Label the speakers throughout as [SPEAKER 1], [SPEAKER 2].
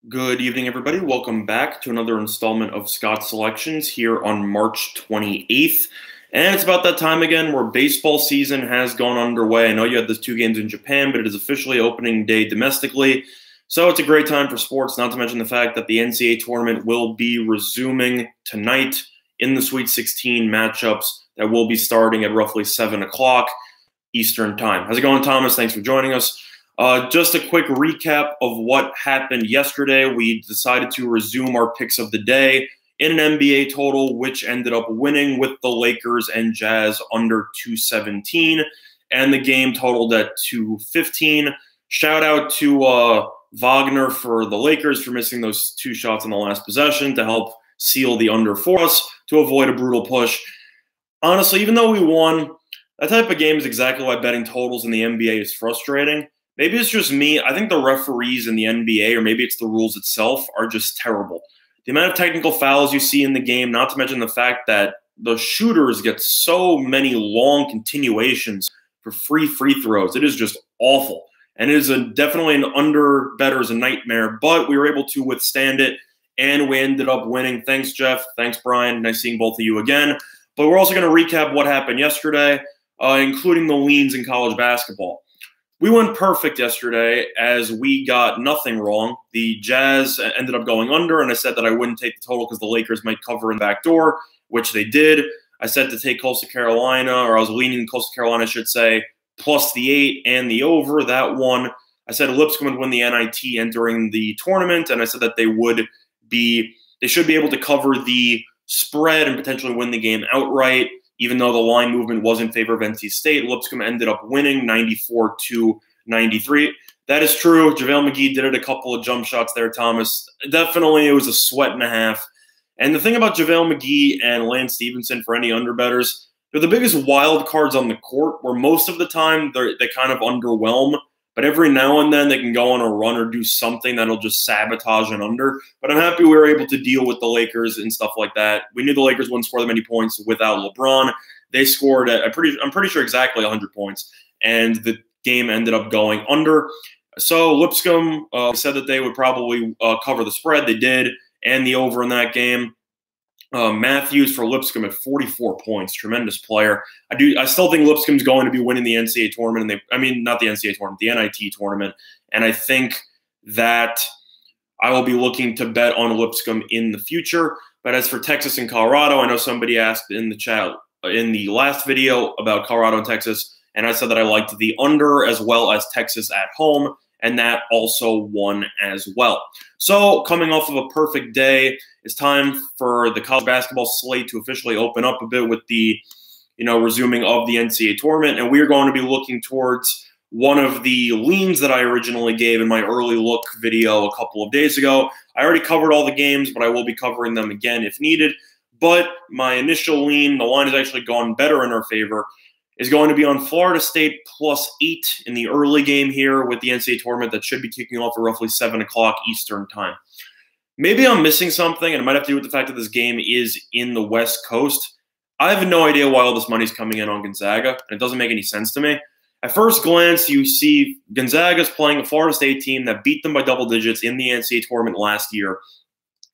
[SPEAKER 1] Good evening, everybody. Welcome back to another installment of Scott's Selections here on March 28th. And it's about that time again where baseball season has gone underway. I know you had those 2 games in Japan, but it is officially opening day domestically. So it's a great time for sports, not to mention the fact that the NCAA tournament will be resuming tonight in the Sweet 16 matchups that will be starting at roughly 7 o'clock Eastern Time. How's it going, Thomas? Thanks for joining us. Just a quick recap of what happened yesterday. We decided to resume our picks of the day in an NBA total, which ended up winning with the Lakers and Jazz under 217, and the game totaled at 215. Shout out to Wagner for the Lakers for missing those 2 shots in the last possession to help seal the under for us to avoid a brutal push. Honestly, even though we won, that type of game is exactly why betting totals in the NBA is frustrating. Maybe it's just me. I think the referees in the NBA, or maybe it's the rules itself, are just terrible. The amount of technical fouls you see in the game, not to mention the fact that the shooters get so many long continuations for free throws. It is just awful. And it is definitely an under bettor's a nightmare, but we were able to withstand it, and we ended up winning. Thanks, Jeff. Thanks, Brian. Nice seeing both of you again. But we're also going to recap what happened yesterday, including the leans in college basketball. We went perfect yesterday as we got nothing wrong. The Jazz ended up going under, and I said that I wouldn't take the total because the Lakers might cover in the back door, which they did. I said to take Coastal Carolina, or I was leaning Coastal Carolina, I should say, plus the 8 and the over. That one. I said Lipscomb would win the NIT entering the tournament, and I said that they should be able to cover the spread and potentially win the game outright. Even though the line movement was in favor of NC State, Lipscomb ended up winning 94-93. That is true. JaVale McGee did it a couple of jump shots there, Thomas. Definitely, it was a sweat and a half. And the thing about JaVale McGee and Lance Stevenson, for any underbettors, they're the biggest wild cards on the court, where most of the time they kind of underwhelm. But every now and then they can go on a run or do something that'll just sabotage an under. But I'm happy we were able to deal with the Lakers and stuff like that. We knew the Lakers wouldn't score that many points without LeBron. They scored I'm pretty sure exactly 100 points, and the game ended up going under. So Lipscomb said that they would probably cover the spread. They did, and the over in that game. Matthews for Lipscomb at 44 points. Tremendous player. I still think Lipscomb's going to be winning the NCAA tournament. Not the NCAA tournament, the NIT tournament. And I think that I will be looking to bet on Lipscomb in the future. But as for Texas and Colorado, I know somebody asked in the chat in the last video about Colorado and Texas, and I said that I liked the under as well as Texas at home, and that also won as well. So coming off of a perfect day, it's time for the college basketball slate to officially open up a bit with the resuming of the NCAA tournament. And we are going to be looking towards one of the leans that I originally gave in my early look video a couple of days ago. I already covered all the games, but I will be covering them again if needed. But my initial lean, the line has actually gone better in our favor, is going to be on Florida State plus 8 in the early game here with the NCAA tournament that should be kicking off at roughly 7 o'clock Eastern time. Maybe I'm missing something, and it might have to do with the fact that this game is in the West Coast. I have no idea why all this money's coming in on Gonzaga, and it doesn't make any sense to me. At first glance, you see Gonzaga's playing a Florida State team that beat them by double digits in the NCAA tournament last year.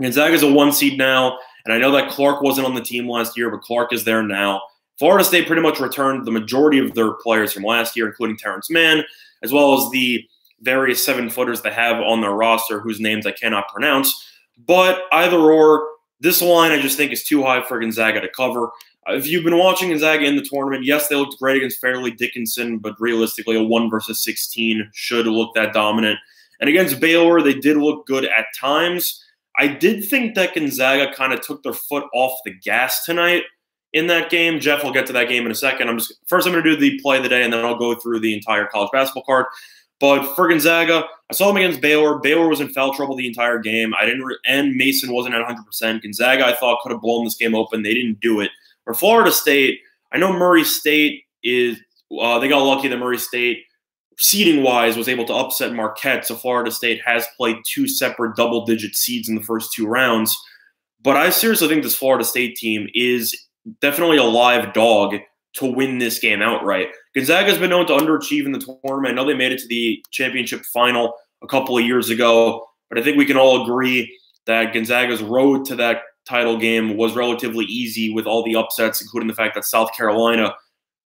[SPEAKER 1] Gonzaga's a 1 seed now, and I know that Clark wasn't on the team last year, but Clark is there now. Florida State pretty much returned the majority of their players from last year, including Terrence Mann, as well as the various 7-footers they have on their roster whose names I cannot pronounce. But either or, this line I just think is too high for Gonzaga to cover. If you've been watching Gonzaga in the tournament, yes, they looked great against Fairleigh Dickinson, but realistically a 1 versus 16 should look that dominant. And against Baylor, they did look good at times. I did think that Gonzaga kind of took their foot off the gas tonight in that game. Jeff will get to that game in a second. First I'm going to do the play of the day, and then I'll go through the entire college basketball card. But for Gonzaga, I saw them against Baylor. Baylor was in foul trouble the entire game. And Mason wasn't at 100%. Gonzaga, I thought, could have blown this game open. They didn't do it. For Florida State, I know Murray State they got lucky that Murray State, seeding-wise, was able to upset Marquette. So Florida State has played 2 separate double-digit seeds in the first 2 rounds. But I seriously think this Florida State team is definitely a live dog to win this game outright. Gonzaga's been known to underachieve in the tournament. I know they made it to the championship final a couple of years ago, But I think we can all agree that Gonzaga's road to that title game was relatively easy with all the upsets, including the fact that South Carolina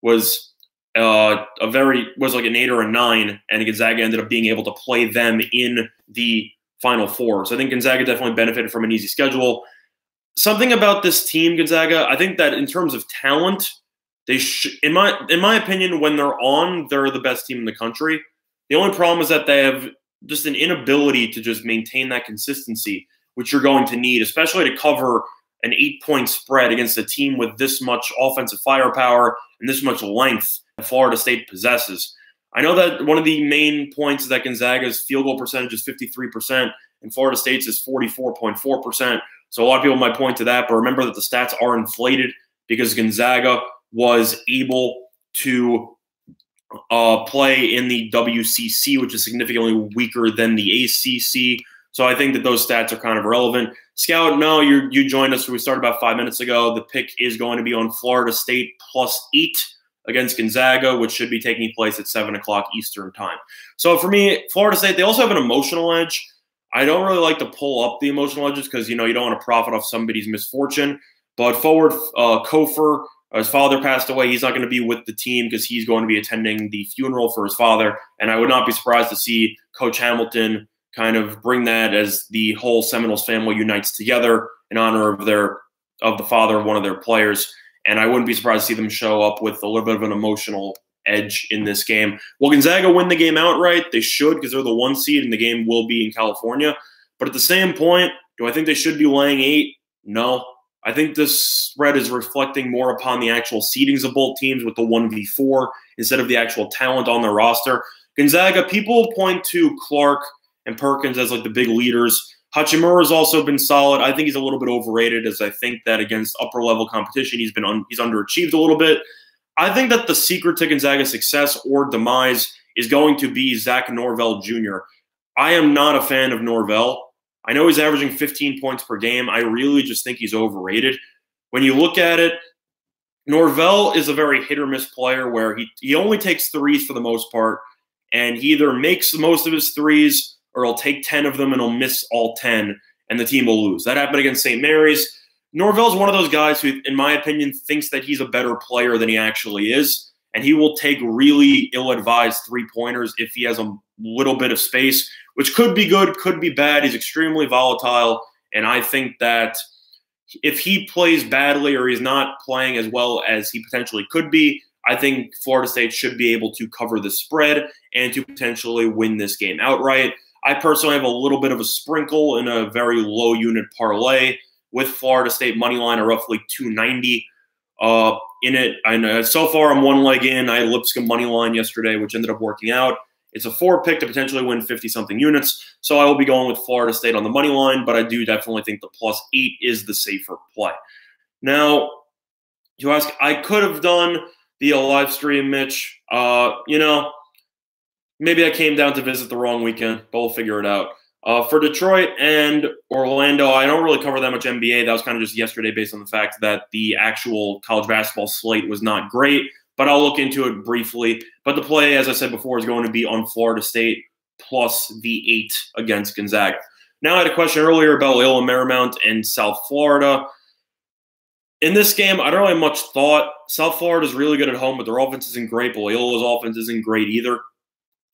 [SPEAKER 1] was like an 8 or a 9, and Gonzaga ended up being able to play them in the Final Four. So I think Gonzaga definitely benefited from an easy schedule. Something about this team, Gonzaga, I think that in terms of talent, they in my opinion, when they're on, they're the best team in the country. The only problem is that they have just an inability to just maintain that consistency, which you're going to need, especially to cover an 8-point spread against a team with this much offensive firepower and this much length that Florida State possesses. I know that one of the main points is that Gonzaga's field goal percentage is 53% and Florida State's is 44.4%. So a lot of people might point to that, but remember that the stats are inflated because Gonzaga was able to play in the WCC, which is significantly weaker than the ACC. So I think that those stats are kind of irrelevant. Scout, no, you joined us. We started about 5 minutes ago. The pick is going to be on Florida State +8 against Gonzaga, which should be taking place at 7 o'clock Eastern time. So for me, Florida State, they also have an emotional edge. I don't really like to pull up the emotional edges because, you don't want to profit off somebody's misfortune. But forward Kofor, his father passed away. He's not going to be with the team because he's going to be attending the funeral for his father. And I would not be surprised to see Coach Hamilton kind of bring that as the whole Seminoles family unites together in honor of the father of one of their players. And I wouldn't be surprised to see them show up with a little bit of an emotional edge in this game. Will Gonzaga win the game outright? They should, because they're the 1 seed and the game will be in California. But at the same point, do I think they should be laying 8? No. I think this spread is reflecting more upon the actual seedings of both teams with the 1v4 instead of the actual talent on their roster. Gonzaga, people point to Clark and Perkins as like the big leaders. Hachimura's also been solid. I think he's a little bit overrated, as I think that against upper-level competition, he's underachieved a little bit. I think that the secret to Gonzaga's success or demise is going to be Zach Norvell Jr. I am not a fan of Norvell. I know he's averaging 15 points per game. I really just think he's overrated. When you look at it, Norvell is a very hit-or-miss player where he only takes threes for the most part, and he either makes most of his threes or he'll take 10 of them and he'll miss all 10, and the team will lose. That happened against St. Mary's. Norvell's one of those guys who, in my opinion, thinks that he's a better player than he actually is, and he will take really ill-advised three-pointers if he has a little bit of space, which could be good, could be bad. He's extremely volatile, and I think that if he plays badly or he's not playing as well as he potentially could be, I think Florida State should be able to cover the spread and to potentially win this game outright. I personally have a little bit of a sprinkle in a very low unit parlay with Florida State money line, or roughly 290 in it. And so far, I'm one leg in. I had Lipscomb money line yesterday, which ended up working out. It's a 4-pick to potentially win 50-something units, so I will be going with Florida State on the money line, but I do definitely think the +8 is the safer play. Now, you ask, I could have done the live stream, Mitch. Maybe I came down to visit the wrong weekend, but we'll figure it out. For Detroit and Orlando, I don't really cover that much NBA. That was kind of just yesterday based on the fact that the actual college basketball slate was not great, but I'll look into it briefly. But the play, as I said before, is going to be on Florida State plus the 8 against Gonzaga. Now, I had a question earlier about Loyola Marymount and South Florida. In this game, I don't really have much thought. South Florida is really good at home, but their offense isn't great. But Loyola's offense isn't great either.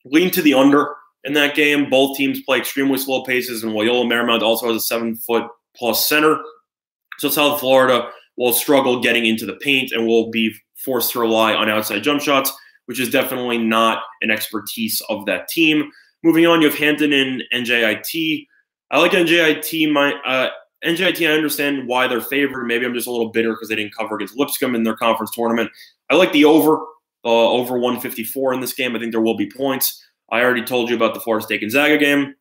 [SPEAKER 1] Lean to the under in that game. Both teams play extremely slow paces, and Loyola Marymount also has a 7-foot-plus center. So South Florida will struggle getting into the paint and will be forced to rely on outside jump shots, which is definitely not an expertise of that team. Moving on, you have Hampton and NJIT. I like NJIT. NJIT, I understand why they're favored. Maybe I'm just a little bitter because they didn't cover against Lipscomb in their conference tournament. I like the over 154 in this game. I think there will be points. I already told you about the Florida State Gonzaga game.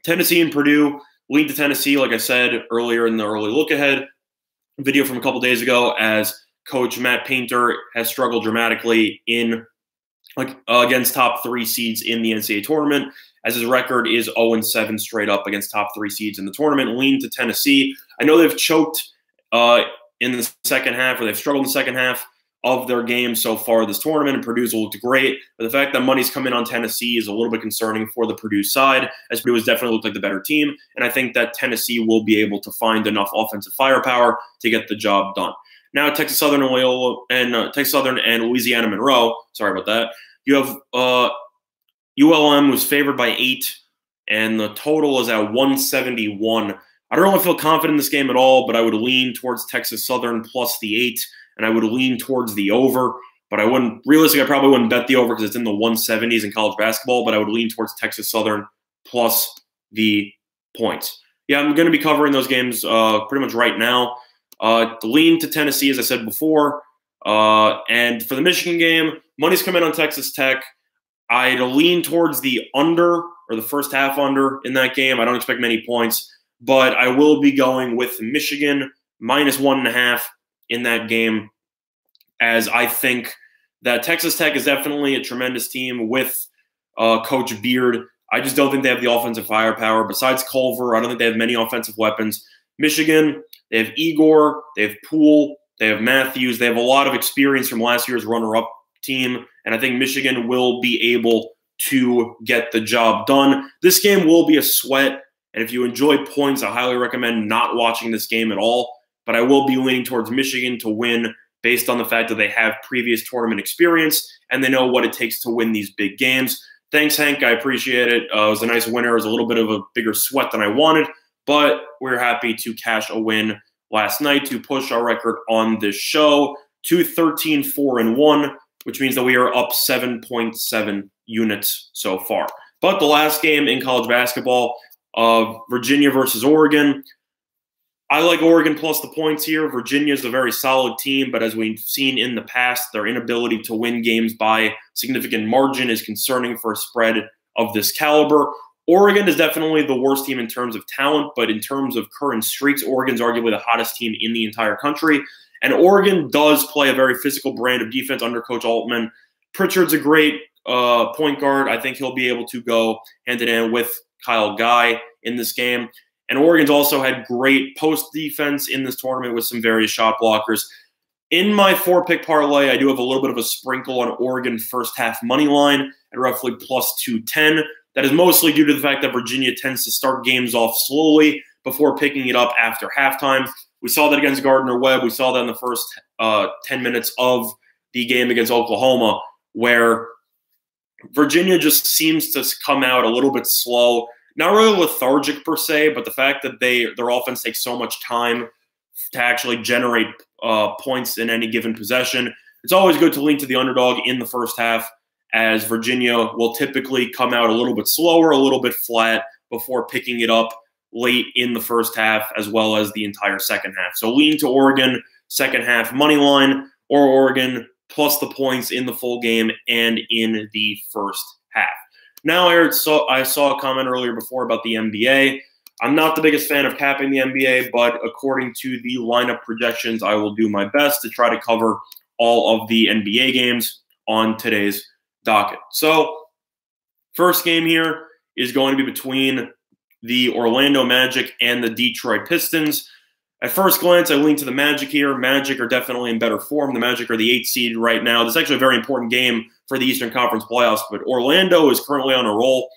[SPEAKER 1] Tennessee and Purdue, lead to Tennessee, like I said earlier in the early look-ahead video from a couple days ago, as Coach Matt Painter has struggled dramatically against top 3 seeds in the NCAA tournament, as his record is 0-7 straight up against top 3 seeds in the tournament. Lean to Tennessee. I know they've choked in the second half, or they've struggled in the second half of their games so far this tournament, and Purdue's looked great. But the fact that money's come in on Tennessee is a little bit concerning for the Purdue side, as Purdue has definitely looked like the better team. And I think that Tennessee will be able to find enough offensive firepower to get the job done. Now, Texas Southern and Louisiana Monroe. Sorry about that. You have ULM was favored by 8, and the total is at 171. I don't really feel confident in this game at all, but I would lean towards Texas Southern plus the 8, and I would lean towards the over. But I probably wouldn't bet the over because it's in the 170s in college basketball, but I would lean towards Texas Southern plus the points. Yeah, I'm going to be covering those games pretty much right now. Lean to Tennessee, as I said before. And for the Michigan game, money's come in on Texas Tech. I'd lean towards the under, or the first half under in that game. I don't expect many points, but I will be going with Michigan minus 1.5 in that game, as I think that Texas Tech is definitely a tremendous team with Coach Beard. I just don't think they have the offensive firepower. Besides Culver, I don't think they have many offensive weapons. Michigan, they have Igor, they have Poole, they have Matthews. They have a lot of experience from last year's runner-up team, and I think Michigan will be able to get the job done. This game will be a sweat, and if you enjoy points, I highly recommend not watching this game at all, but I will be leaning towards Michigan to win based on the fact that they have previous tournament experience and they know what it takes to win these big games. Thanks, Hank. I appreciate it. It was a nice winner. It was a little bit of a bigger sweat than I wanted, but we're happy to cash a win last night to push our record on this show to 13-4-1, which means that we are up 7.7 units so far. But the last game in college basketball, Virginia versus Oregon. I like Oregon plus the points here. Virginia is a very solid team, but as we've seen in the past, their inability to win games by significant margin is concerning for a spread of this caliber. Oregon is definitely the worst team in terms of talent, but in terms of current streaks, Oregon's arguably the hottest team in the entire country. And Oregon does play a very physical brand of defense under Coach Altman. Pritchard's a great point guard. I think he'll be able to go hand-in-hand with Kyle Guy in this game. And Oregon's also had great post defense in this tournament with some various shot blockers. In my 4-pick parlay, I do have a little bit of a sprinkle on Oregon first half money line at roughly plus 210. That is mostly due to the fact that Virginia tends to start games off slowly before picking it up after halftime. We saw that against Gardner-Webb. We saw that in the first 10 minutes of the game against Oklahoma, where Virginia just seems to come out a little bit slow. Not really lethargic per se, but the fact that their offense takes so much time to actually generate points in any given possession. It's always good to lean to the underdog in the first half, as Virginia will typically come out a little bit slower, a little bit flat before picking it up late in the first half as well as the entire second half. So lean to Oregon second half money line or Oregon plus the points in the full game and in the first half. Now, I saw a comment earlier before about the NBA. I'm not the biggest fan of capping the NBA, but according to the lineup projections, I will do my best to try to cover all of the NBA games on today's docket. So, first game here is going to be between the Orlando Magic and the Detroit Pistons. At first glance, I lean to the Magic here. Magic are definitely in better form. The Magic are the 8th seed right now. This is actually a very important game for the Eastern Conference playoffs, but Orlando is currently on a roll.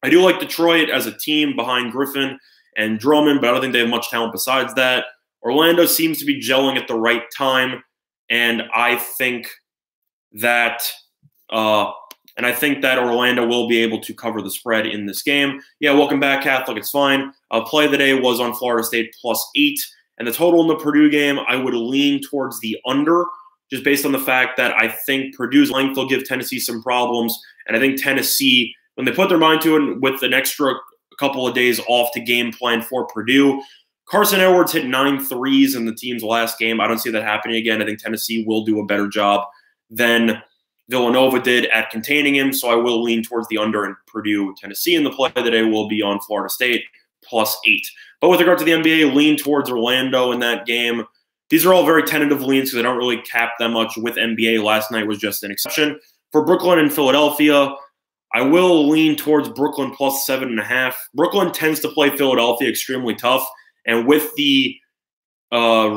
[SPEAKER 1] I do like Detroit as a team behind Griffin and Drummond, but I don't think they have much talent besides that. Orlando seems to be gelling at the right time, and I think that Orlando will be able to cover the spread in this game. Yeah, welcome back, Catholic. It's fine. Play of the day was on Florida State plus 8. And the total in the Purdue game, I would lean towards the under, just based on the fact that I think Purdue's length will give Tennessee some problems. And I think Tennessee, when they put their mind to it with an extra couple of days off to game plan for Purdue, Carson Edwards hit 9 threes in the team's last game. I don't see that happening again. I think Tennessee will do a better job than Villanova did at containing him, so I will lean towards the under in Purdue, Tennessee, and the play of the day will be on Florida State plus 8. But with regard to the NBA, lean towards Orlando in that game. These are all very tentative leans because I don't really cap that much with NBA. Last night was just an exception. For Brooklyn and Philadelphia, I will lean towards Brooklyn plus 7.5. Brooklyn tends to play Philadelphia extremely tough, and with the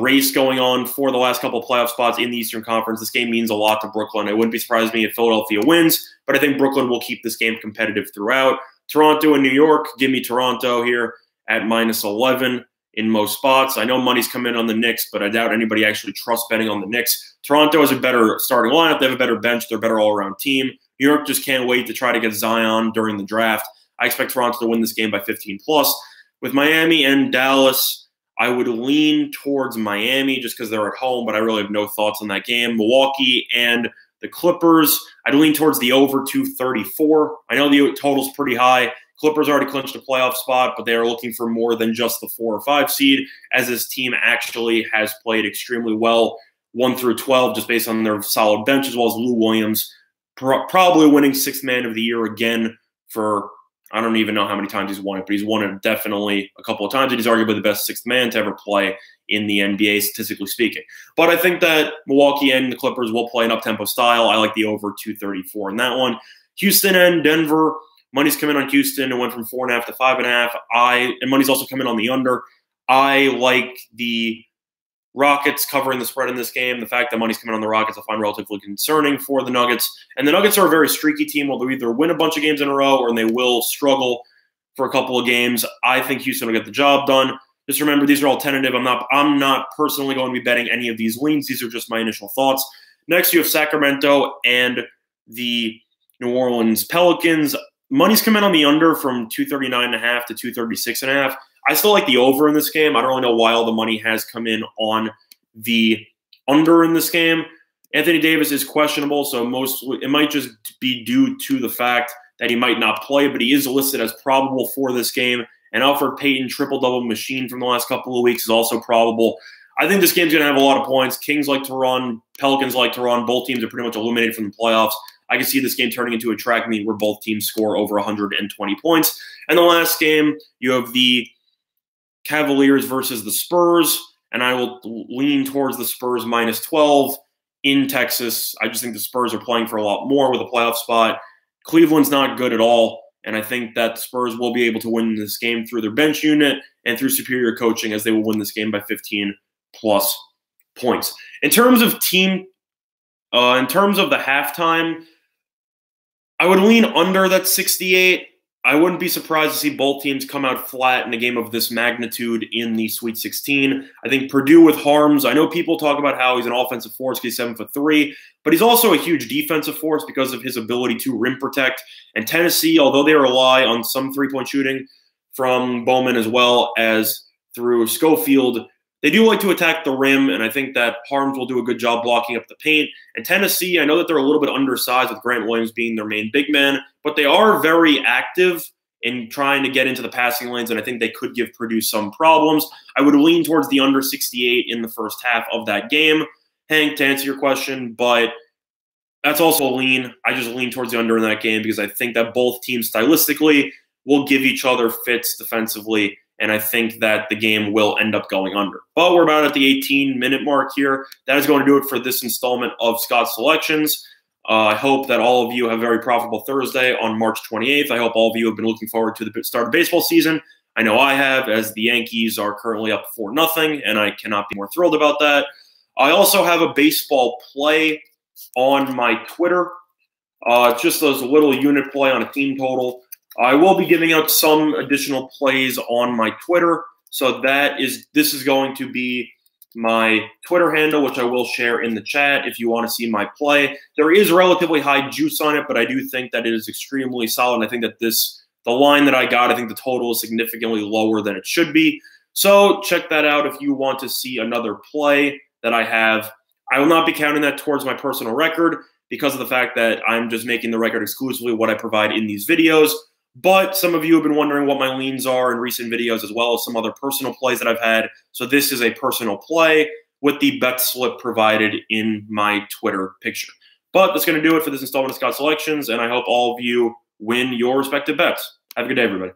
[SPEAKER 1] race going on for the last couple of playoff spots in the Eastern Conference. This game means a lot to Brooklyn. It wouldn't be surprised me if Philadelphia wins, but I think Brooklyn will keep this game competitive throughout. Toronto and New York, give me Toronto here at -11 in most spots. I know money's come in on the Knicks, but I doubt anybody actually trusts betting on the Knicks. Toronto has a better starting lineup. They have a better bench. They're a better all-around team. New York just can't wait to try to get Zion during the draft. I expect Toronto to win this game by 15+. With Miami and Dallas, I would lean towards Miami just because they're at home, but I really have no thoughts on that game. Milwaukee and the Clippers, I'd lean towards the over 234. I know the total's pretty high. Clippers already clinched a playoff spot, but they are looking for more than just the 4 or 5 seed, as this team actually has played extremely well, 1 through 12, just based on their solid bench, as well as Lou Williams, probably winning 6th man of the year again for, I don't even know how many times he's won it, but he's won it definitely a couple of times, and he's arguably the best 6th man to ever play in the NBA, statistically speaking. But I think that Milwaukee and the Clippers will play an up-tempo style. I like the over 234 in that one. Houston and Denver, money's come in on Houston. It went from 4.5 to 5.5. And money's also come in on the under. I like the Rockets covering the spread in this game. The fact that money's coming on the Rockets I find relatively concerning for the Nuggets. And the Nuggets are a very streaky team. They'll either win a bunch of games in a row or they will struggle for a couple of games. I think Houston will get the job done. Just remember, these are all tentative. I'm not personally going to be betting any of these leans. These are just my initial thoughts. Next, you have Sacramento and the New Orleans Pelicans. Money's come in on the under from 239.5 to 236.5. I still like the over in this game. I don't really know why all the money has come in on the under in this game. Anthony Davis is questionable, so it might just be due to the fact that he might not play, but he is listed as probable for this game. And Alfred Payton, triple-double machine from the last couple of weeks, is also probable. I think this game's going to have a lot of points. Kings like to run. Pelicans like to run. Both teams are pretty much eliminated from the playoffs. I can see this game turning into a track meet where both teams score over 120 points. And the last game, you have the Cavaliers versus the Spurs, and I will lean towards the Spurs -12 in Texas. I just think the Spurs are playing for a lot more with a playoff spot. Cleveland's not good at all, and I think that the Spurs will be able to win this game through their bench unit and through superior coaching, as they will win this game by 15+ points. In terms of the halftime, I would lean under that 68. I wouldn't be surprised to see both teams come out flat in a game of this magnitude in the Sweet 16. I think Purdue with Harms, I know people talk about how he's an offensive force because he's 7'3", but he's also a huge defensive force because of his ability to rim protect. And Tennessee, although they rely on some three-point shooting from Bowman as well as through Schofield, they do like to attack the rim, and I think that Harms will do a good job blocking up the paint. And Tennessee, I know that they're a little bit undersized with Grant Williams being their main big man, but they are very active in trying to get into the passing lanes, and I think they could give Purdue some problems. I would lean towards the under 68 in the first half of that game, Hank, to answer your question, but that's also a lean. I just lean towards the under in that game because I think that both teams stylistically will give each other fits defensively, and I think that the game will end up going under. But we're about at the 18-minute mark here. That is going to do it for this installment of Scott's Selections. I hope that all of you have a very profitable Thursday on March 28th. I hope all of you have been looking forward to the start of baseball season. I know I have, as the Yankees are currently up 4-0, and I cannot be more thrilled about that. I also have a baseball play on my Twitter. Just as a little unit play on a team total. I will be giving out some additional plays on my Twitter. So this is going to be my Twitter handle, which I will share in the chat if you want to see my play. There is relatively high juice on it, but I do think that it is extremely solid. I think that the line that I got, I think the total is significantly lower than it should be. So check that out if you want to see another play that I have. I will not be counting that towards my personal record because of the fact that I'm just making the record exclusively what I provide in these videos. But some of you have been wondering what my leans are in recent videos, as well as some other personal plays that I've had. So this is a personal play with the bet slip provided in my Twitter picture. But that's going to do it for this installment of Scott Selections, and I hope all of you win your respective bets. Have a good day, everybody.